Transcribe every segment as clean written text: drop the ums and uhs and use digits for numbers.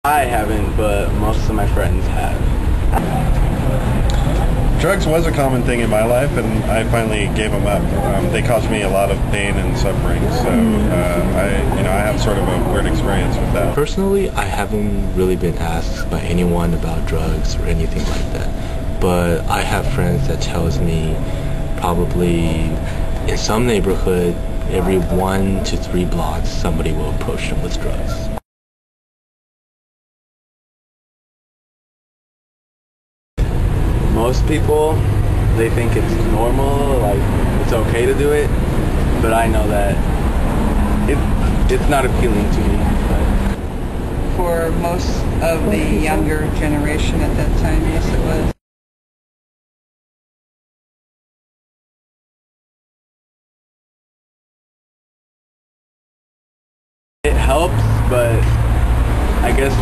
I haven't, but most of my friends have. Drugs was a common thing in my life, and I finally gave them up. They caused me a lot of pain and suffering, so I have sort of a weird experience with that. Personally, I haven't really been asked by anyone about drugs or anything like that, but I have friends that tells me probably in some neighborhood, every 1 to 3 blocks, somebody will approach them with drugs. Most people, they think it's normal, like it's okay to do it, but I know that it's not appealing to me. For most of the younger generation at that time, yes it was. It helps, but I guess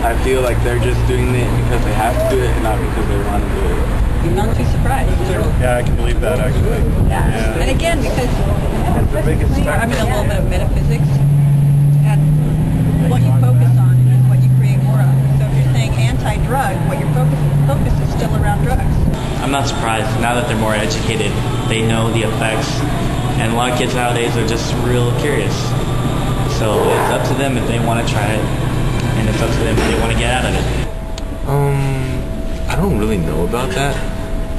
I feel like they're just doing it because they have to do it and not because they want to do it. I'm not too surprised. Yeah, I can believe that actually. Yeah. And again, because a little bit of metaphysics, and what you focus on is what you create more of. So if you're saying anti-drug, what your focus is still around drugs. I'm not surprised. Now that they're more educated, they know the effects, and a lot of kids nowadays are just real curious. So it's up to them if they want to try it, and it's up to them if they want to get out of it. I don't really know about that,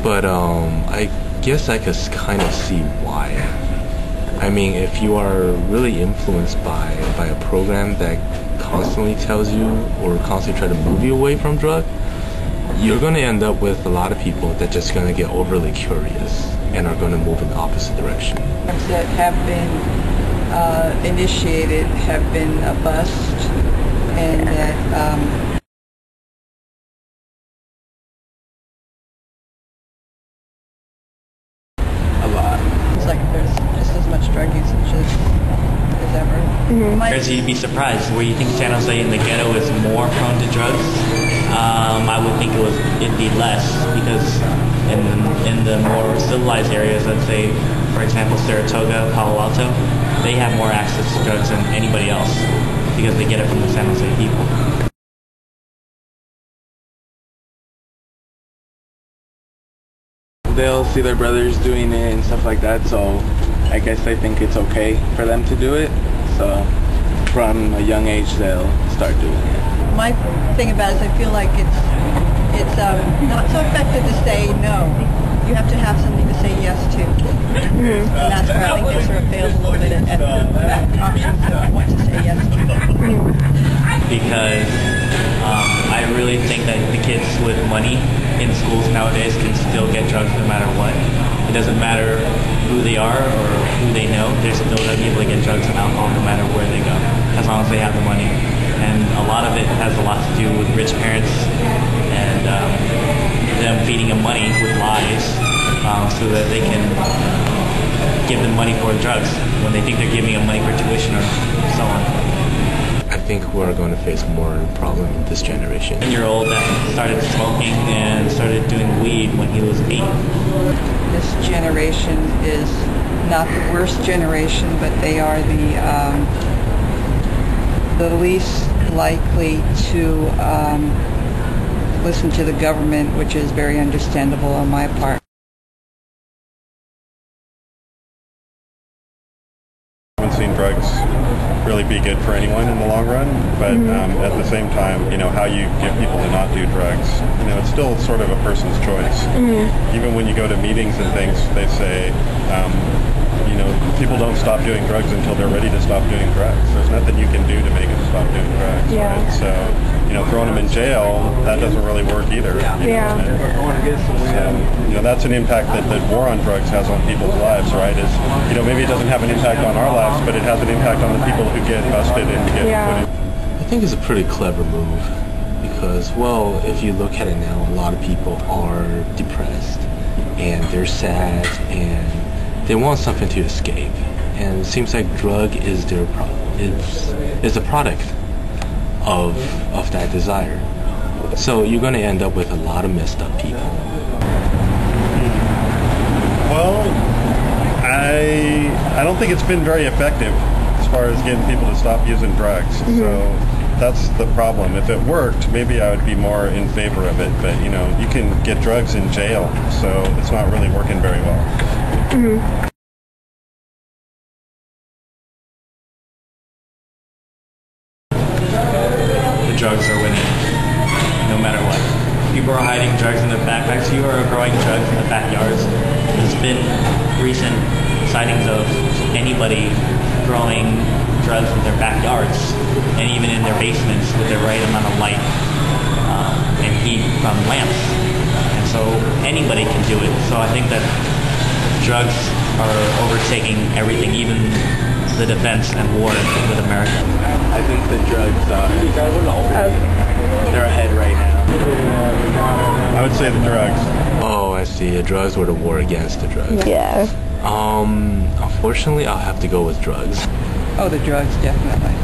but I guess I could kind of see why. I mean, if you are really influenced by a program that constantly tells you or constantly try to move you away from drug, you're going to end up with a lot of people that just going to get overly curious and are going to move in the opposite direction. That have been initiated have been a bust, and that A lot. it's like there's just as much drug usage as ever. Because you'd be surprised, where you think San Jose in the ghetto is more prone to drugs, I would think it'd be less, because in the more civilized areas, let's say, for example, Saratoga, Palo Alto, they have more access to drugs than anybody else because they get it from the San Jose people. They'll see their brothers doing it and stuff like that, so I guess they think it's okay for them to do it. So from a young age, they'll start doing it. My thing about it is I feel like it's not so effective to say no. You have to have something to say yes to. And that's where I think it sort of fails a little bit at the options of what to say yes to. Because I really think that the kids with money in schools nowadays can still get drugs no matter what. It doesn't matter who they are or who they know, they're still going to be able to get drugs and alcohol no matter where they go, as long as they have the money. And a lot of it has a lot to do with rich parents and them feeding them money with lies so that they can give them money for drugs when they think they're giving them money for tuition or so on. I think we're going to face more problem in this generation. 10-year-old that started smoking and started doing weed when he was 8. This generation is not the worst generation, but they are the least likely to listen to the government, which is very understandable on my part. I haven't seen drugs really be good for anyone in the long run, but at the same time, how you get people to not do drugs, it's still sort of a person's choice. Even when you go to meetings and things, they say, people don't stop doing drugs until they're ready to stop doing drugs. There's nothing you can do to make them stop doing drugs. Yeah. Right? So, throwing them in jail, that doesn't really work either. Yeah. So, that's an impact that the war on drugs has on people's lives, right? Is, maybe it doesn't have an impact on our lives, but it has an impact on the people who get busted and get put in. I think it's a pretty clever move because, well, if you look at it now, a lot of people are depressed and they're sad and they want something to escape. And it seems like drug is their is a product of that desire. So you're going to end up with a lot of messed up people. Well, I don't think it's been very effective as far as getting people to stop using drugs. So That's the problem. If it worked, maybe I would be more in favor of it. But you know, you can get drugs in jail, so it's not really working very well. The drugs are winning, no matter what. People are hiding drugs in their backpacks. People are growing drugs in the backyards. There's been recent sightings of anybody growing drugs in their backyards and even in their basements with the right amount of light and heat from lamps. And so anybody can do it. So I think that drugs are overtaking everything, even the defense and war with America. I think the drugs they're ahead right now. I would say the drugs. Oh, I see. The drugs or the war against the drugs. Yeah. Unfortunately, I'll have to go with drugs. Oh, the drugs, definitely.